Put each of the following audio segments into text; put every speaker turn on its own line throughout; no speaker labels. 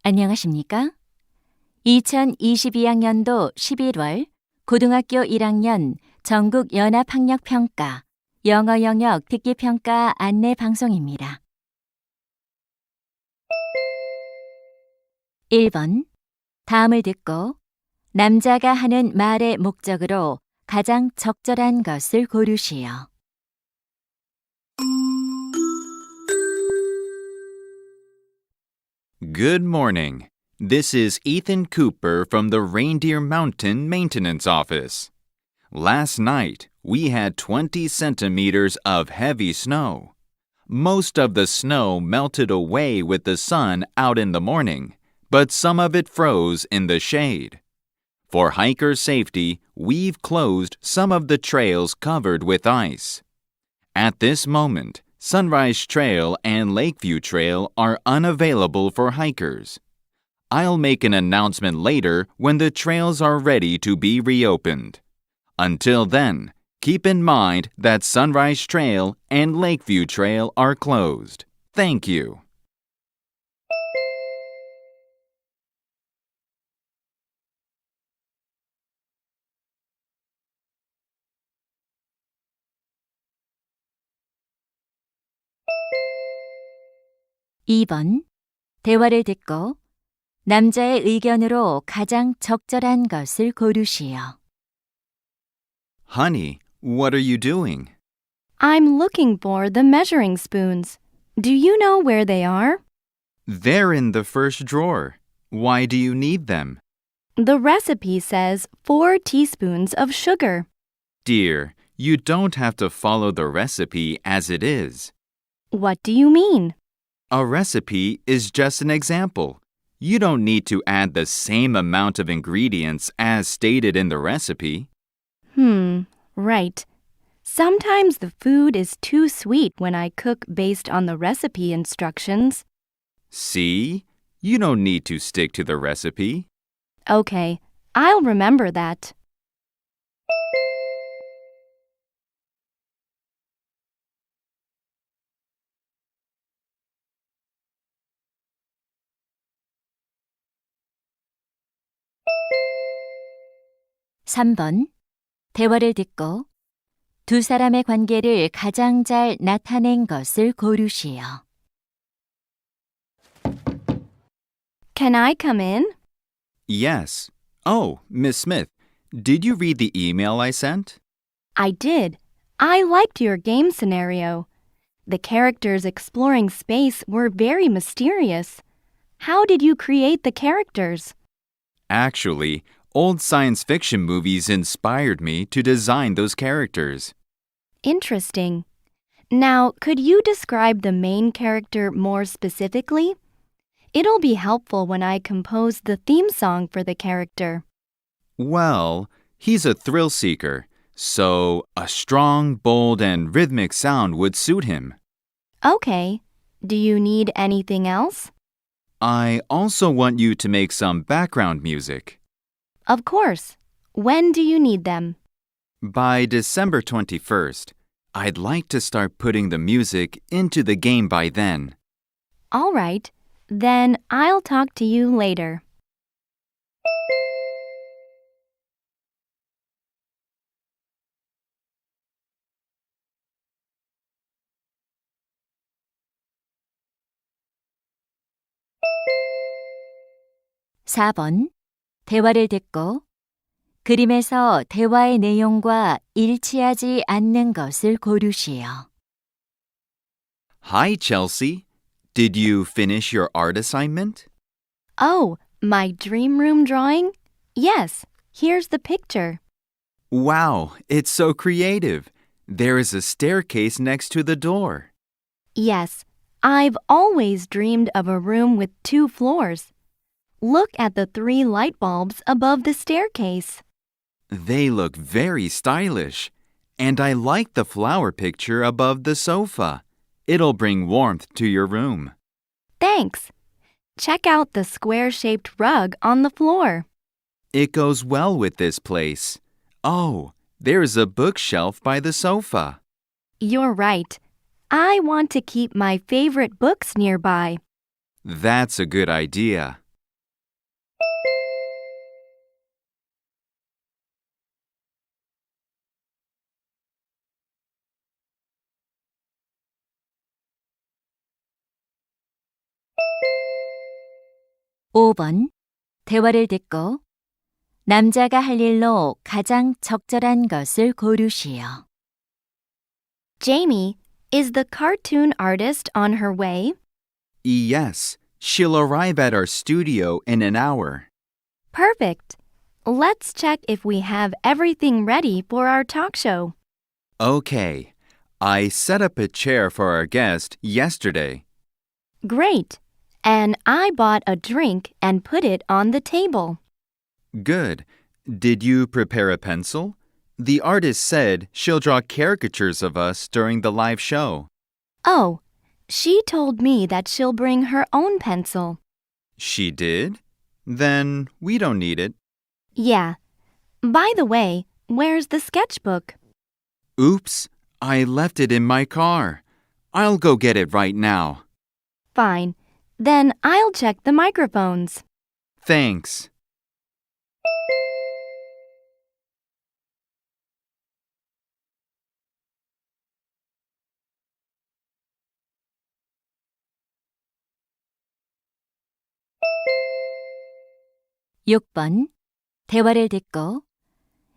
안녕하십니까? 2022학년도 11월 고등학교 1학년 전국 연합학력평가 영어 영역 듣기평가 안내 방송입니다. 1번. 다음을 듣고 남자가 하는 말의 목적으로 가장 적절한 것을 고르시오.
Good morning. This is Ethan Cooper from the Reindeer Mountain Maintenance Office. Last night, we had 20 centimeters of heavy snow. Most of the snow melted away with the sun out in the morning, but some of it froze in the shade. For hiker safety, we've closed some of the trails covered with ice. At this moment, Sunrise Trail and Lakeview Trail are unavailable for hikers. I'll make an announcement later when the trails are ready to be reopened. Until then, keep in mind that Sunrise Trail and Lakeview Trail are closed. Thank you.
(2번) 대화를 듣고 남자의 의견으로 가장 적절한 것을 고르시오.
Honey, what are you doing?
I'm looking for the measuring spoons. Do you know where they are?
They're in the first drawer. Why do you need them?
The recipe says 4 teaspoons of sugar.
Dear, you don't have to follow the recipe as it is.
What do you mean?
A recipe is just an example. You don't need to add the same amount of ingredients as stated in the recipe.
Right. Sometimes the food is too sweet when I cook based on the recipe instructions.
See? You don't need to stick to the recipe.
Okay, I'll remember that.
(3번) 대화를 듣고 두 사람의 관계를 가장 잘 나타낸 것을 고르시오.
Can I come in?
Yes. Oh, Miss Smith, did you read the email I sent?
I did. I liked your game scenario. The characters exploring space were very mysterious. How did you create the characters?
Actually, old science fiction movies inspired me to design those characters.
Interesting. Now, could you describe the main character more specifically? It'll be helpful when I compose the theme song for the character.
Well, he's a thrill seeker, so a strong, bold, and rhythmic sound would suit him.
Okay. Do you need anything else?
I also want you to make some background music.
Of course. When do you need them?
By December 21st, I'd like to start putting the music into the game by then.
All right. Then I'll talk to you later.
(4번) 대화를 듣고 그림에서 대화의 내용과 일치하지 않는 것을 고르시오.
Hi, Chelsea. Did you finish your art assignment?
Oh, my dream room drawing? Yes, here's the picture.
Wow, it's so creative. There is a staircase next to the door.
Yes, I've always dreamed of a room with 2 floors. Look at the 3 light bulbs above the staircase.
They look very stylish. And I like the flower picture above the sofa. It'll bring warmth to your room.
Thanks. Check out the square-shaped rug on the floor.
It goes well with this place. Oh, there's a bookshelf by the sofa.
You're right. I want to keep my favorite books nearby.
That's a good idea.
5번. 대화를 듣고 남자가 할 일로 가장 적절한 것을 고르시오.
Jamie, is the cartoon artist on her way?
Yes, she'll arrive at our studio in an hour.
Perfect. Let's check if we have everything ready for our talk show.
Okay. I set up a chair for our guest yesterday.
Great. And I bought a drink and put it on the table.
Good. Did you prepare a pencil? The artist said she'll draw caricatures of us during the live show.
Oh, she told me that she'll bring her own pencil.
She did? Then we don't need it.
Yeah. By the way, where's the sketchbook?
Oops, I left it in my car. I'll go get it right now.
Fine. Then I'll check the microphones.
Thanks.
육 번. 대화를 듣고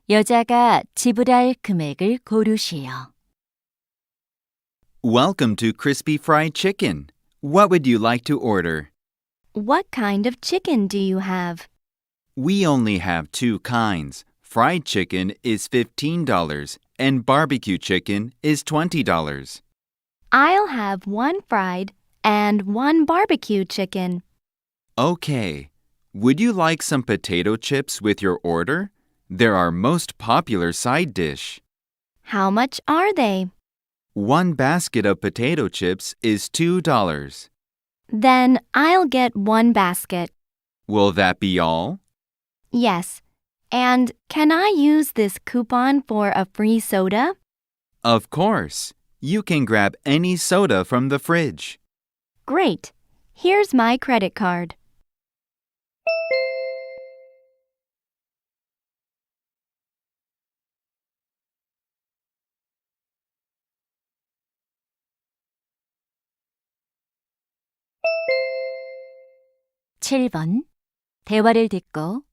여자가 지불할 금액을 고르시오.
Welcome to Crispy Fried Chicken. What would you like to order?
What kind of chicken do you have?
We only have two kinds. Fried chicken is $15 and barbecue chicken is $20.
I'll have one fried and one barbecue chicken.
Okay. Would you like some potato chips with your order? They're our most popular side dish.
How much are they?
One basket of potato chips is $2.
Then I'll get one basket.
Will that be all?
Yes. And can I use this coupon for a free soda?
Of course. You can grab any soda from the fridge.
Great. Here's my credit card.
칠 번. 대화를 듣고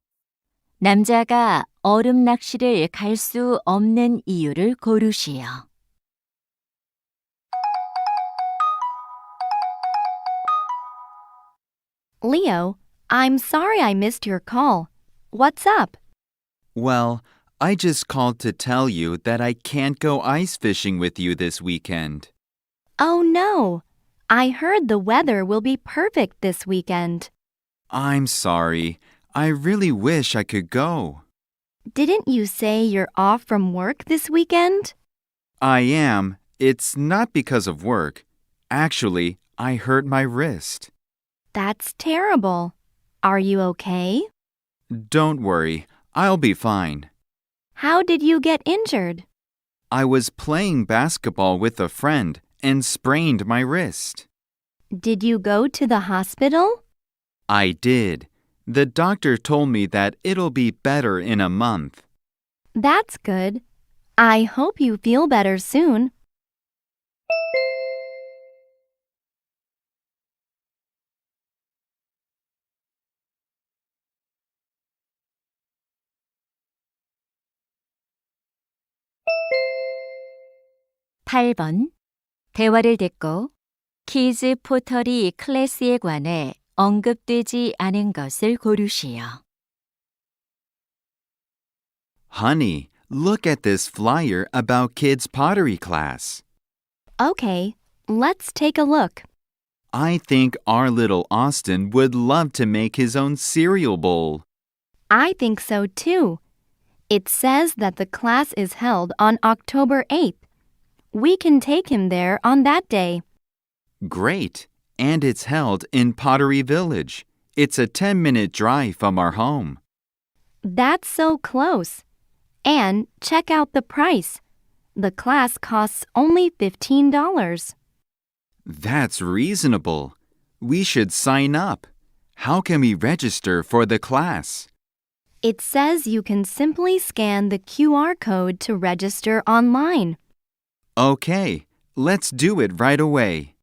남자가 얼음 낚시를 갈 수 없는 이유를 고르시오.
Leo, I'm sorry I missed your call. What's up?
Well, I just called to tell you that I can't go ice fishing with you this weekend.
Oh no. I heard the weather will be perfect this weekend.
I'm sorry. I really wish I could go.
Didn't you say you're off from work this weekend?
I am. It's not because of work. Actually, I hurt my wrist.
That's terrible. Are you okay?
Don't worry. I'll be fine.
How did you get injured?
I was playing basketball with a friend and sprained my wrist.
Did you go to the hospital?
I did. The doctor told me that it'll be better in a month.
That's good. I hope you feel better soon.
팔 번. 대화를 듣고 키즈 포털이 클래스에 관해 언급되지 않은 것을 고르시오.
Honey, look at this flyer about kids' pottery class.
Okay, let's take a look.
I think our little Austin would love to make his own cereal bowl.
I think so too. It says that the class is held on October 8th. We can take him there on that day.
Great. And it's held in Pottery Village. It's a 10-minute drive from our home.
That's so close. And check out the price. The class costs only $15.
That's reasonable. We should sign up. How can we register for the class?
It says you can simply scan the QR code to register online.
Okay, let's do it right away.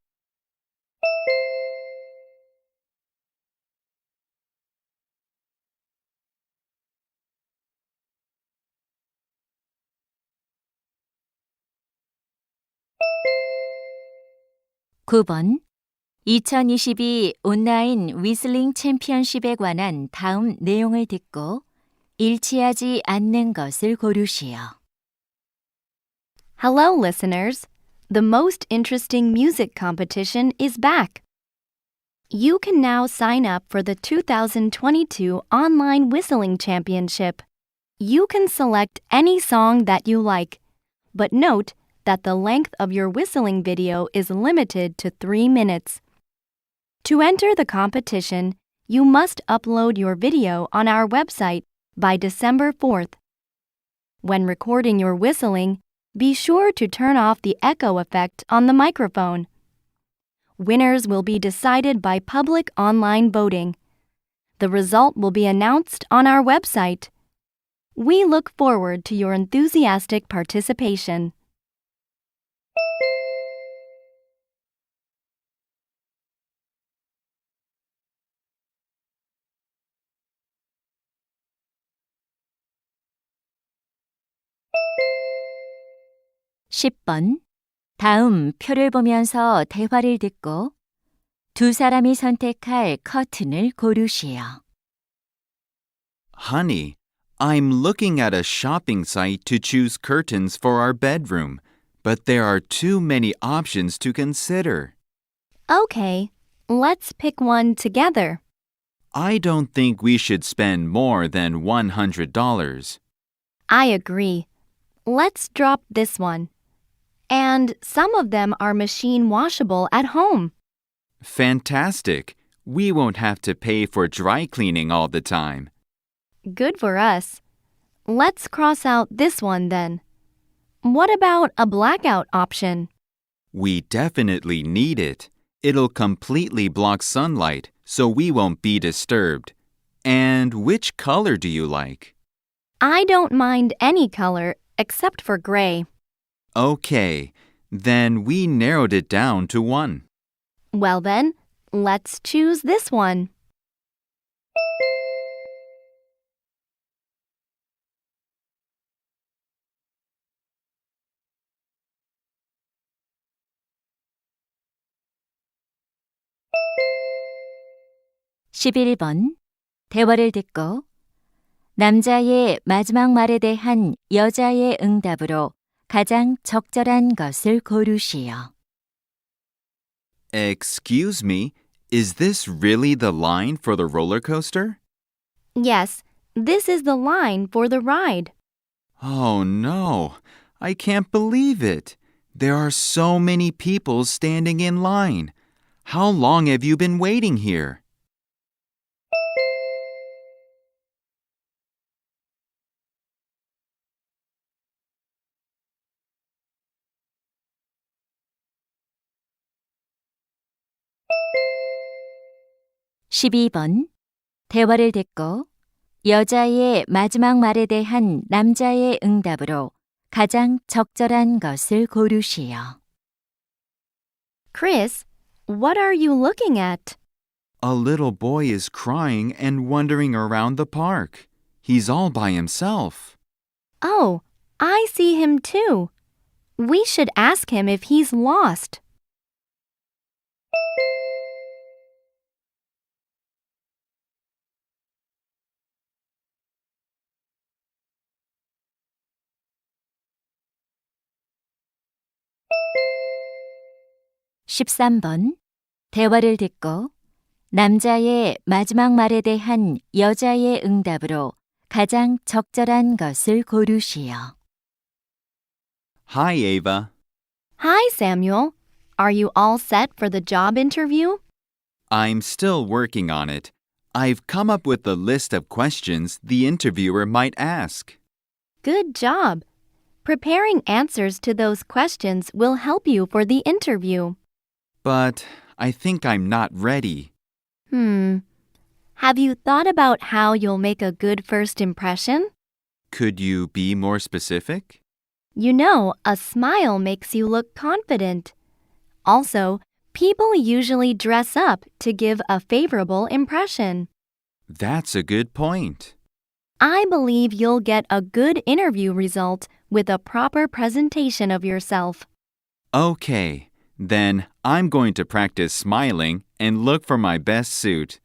9번 2022 온라인 위슬링 챔피언십에 관한 다음 내용을 듣고 일치하지 않는 것을 고르시오.
Hello, listeners. The most interesting music competition is back. You can now sign up for the 2022 Online Whistling Championship. You can select any song that you like, but note that the length of your whistling video is limited to 3 minutes. To enter the competition, you must upload your video on our website by December 4th. When recording your whistling, be sure to turn off the echo effect on the microphone. Winners will be decided by public online voting. The result will be announced on our website. We look forward to your enthusiastic participation.
(10번) 다음 표를 보면서 대화를 듣고 두 사람이 선택할 커튼을 고르시오.
Honey, I'm looking at a shopping site to choose curtains for our bedroom, but there are too many options to consider.
Okay, let's pick one together.
I don't think we should spend more than $100.
I agree. Let's drop this one. And some of them are machine washable at home.
Fantastic! We won't have to pay for dry cleaning all the time.
Good for us. Let's cross out this one then. What about a blackout option?
We definitely need it. It'll completely block sunlight, so we won't be disturbed. And which color do you like?
I don't mind any color except for gray.
Okay, then we narrowed it down to one.
Well then, let's choose this one.
(11번) 대화를 듣고 남자의 마지막 말에 대한 여자의 응답으로 가장 적절한 것을 고르시오.
Excuse me, is this really the line for the roller coaster?
Yes, this is the line for the ride.
Oh no, I can't believe it. There are so many people standing in line. How long have you been waiting here?
(12번) 대화를 듣고 여자의 마지막 말에 대한 남자의 응답으로 가장 적절한 것을 고르시오.
Chris, what are you looking at?
A little boy is crying and wandering around the park. He's all by himself.
Oh, I see him too. We should ask him if he's lost.
(13번) 대화를 듣고 남자의 마지막 말에 대한 여자의 응답으로 가장 적절한 것을 고르시오.
Hi, Ava.
Hi, Samuel. Are you all set for the job interview?
I'm still working on it. I've come up with a list of questions the interviewer might ask.
Good job. Preparing answers to those questions will help you for the interview.
But I think I'm not ready.
Have you thought about how you'll make a good first impression?
Could you be more specific?
You know, a smile makes you look confident. Also, people usually dress up to give a favorable impression.
That's a good point.
I believe you'll get a good interview result with a proper presentation of yourself.
Okay, then I'm going to practice smiling and look for my best suit.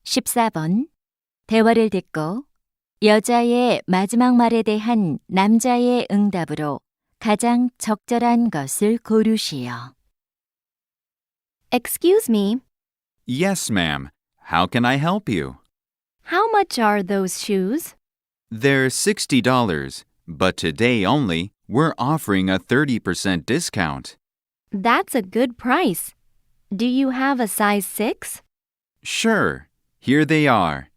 (14번) 대화를 듣고 여자의 마지막 말에 대한 남자의 응답으로 가장 적절한 것을 고르시오.
Excuse me,
Yes, ma'am. How can I help you?
how much are those shoes?
They're $60, but today only, we're offering a 30% discount.
That's a good price. Do you have a size 6?
Sure, here they are.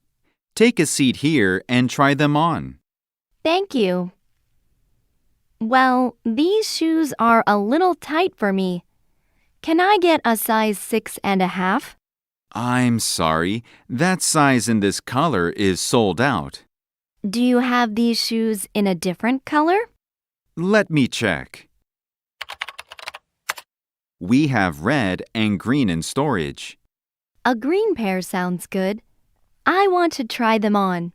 Take a seat here and try them on.
Thank you. Well, these shoes are a little tight for me. Can I get a size 6.5?
I'm sorry, that size in this color is sold out.
Do you have these shoes in a different color?
Let me check. We have red and green in storage.
A green pair sounds good. I want to try them on.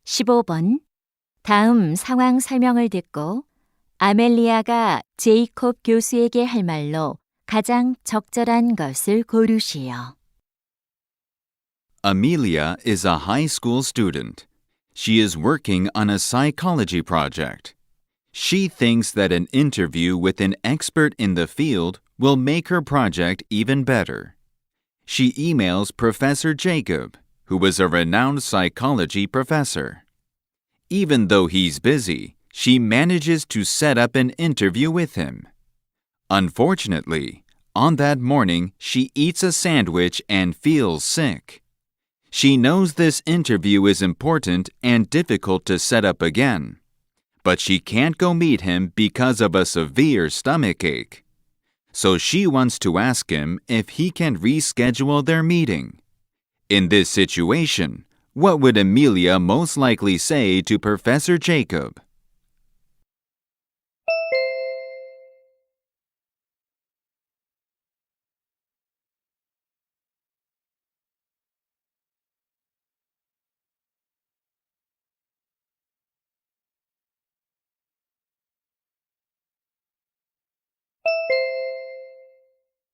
(15번) 다음 상황 설명을 듣고 아멜리아가 제이콥 교수에게 할 말로 가장 적절한 것을 고르시오.
Amelia is a high school student. She is working on a psychology project. She thinks that an interview with an expert in the field will make her project even better. She emails Professor Jacob, who is a renowned psychology professor. Even though he's busy, she manages to set up an interview with him. Unfortunately, on that morning, she eats a sandwich and feels sick. She knows this interview is important and difficult to set up again, but she can't go meet him because of a severe stomachache. So she wants to ask him if he can reschedule their meeting. In this situation, what would Amelia most likely say to Professor Jacob?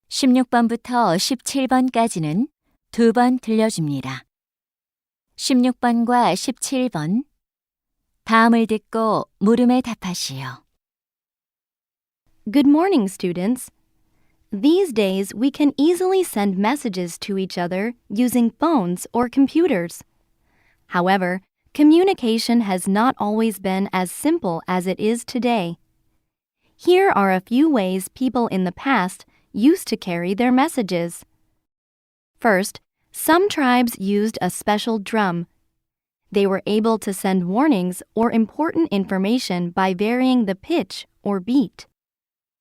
(16번부터 17번까지는 2번 들려줍니다. 16번과 17번 다음을 듣고 물음에 답하시오.
Good morning, students. These days, we can easily send messages to each other using phones or computers. However, communication has not always been as simple as it is today. Here are a few ways people in the past used to carry their messages. First, some tribes used a special drum. They were able to send warnings or important information by varying the pitch or beat.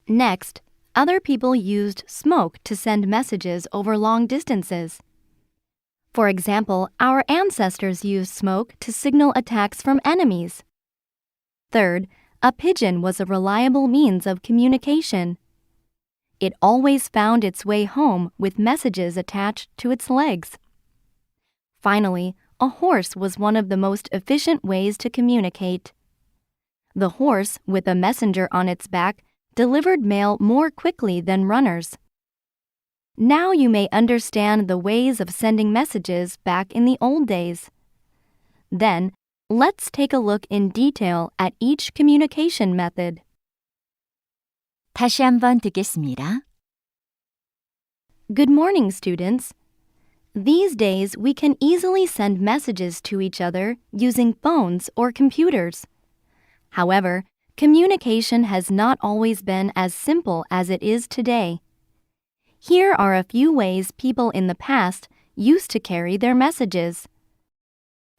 Next, other people used smoke to send messages over long distances. For example, our ancestors used smoke to signal attacks from enemies. Third, a pigeon was a reliable means of communication. It always found its way home with messages attached to its legs. Finally, a horse was one of the most efficient ways to communicate. The horse, with a messenger on its back, delivered mail more quickly than runners. Now you may understand the ways of sending messages back in the old days. Then, let's take a look in detail at each communication method.
다시 한번 듣겠습니다.
Good morning, students. These days, we can easily send messages to each other using phones or computers. However, communication has not always been as simple as it is today. Here are a few ways people in the past used to carry their messages.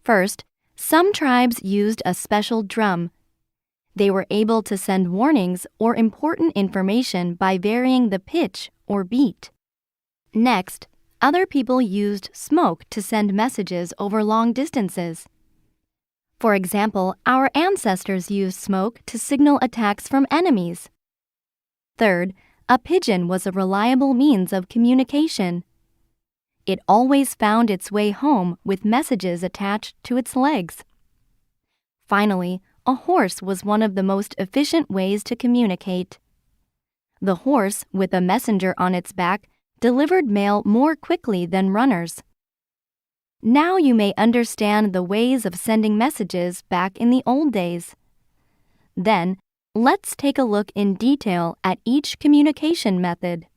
First, some tribes used a special drum. They were able to send warnings or important information by varying the pitch or beat. Next, other people used smoke to send messages over long distances. For example, our ancestors used smoke to signal attacks from enemies. Third, a pigeon was a reliable means of communication. It always found its way home with messages attached to its legs. Finally, a horse was one of the most efficient ways to communicate. The horse, with a messenger on its back, delivered mail more quickly than runners. Now you may understand the ways of sending messages back in the old days. Then, let's take a look in detail at each communication method.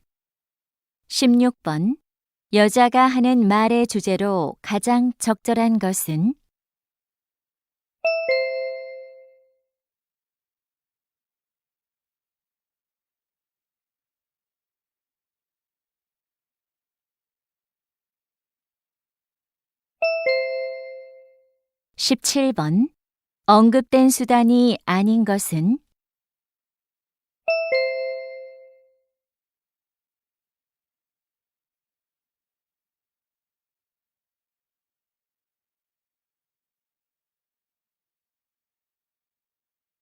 16번. 여자가 하는 말의 주제로 가장 적절한 것은? 17번. 언급된 수단이 아닌 것은?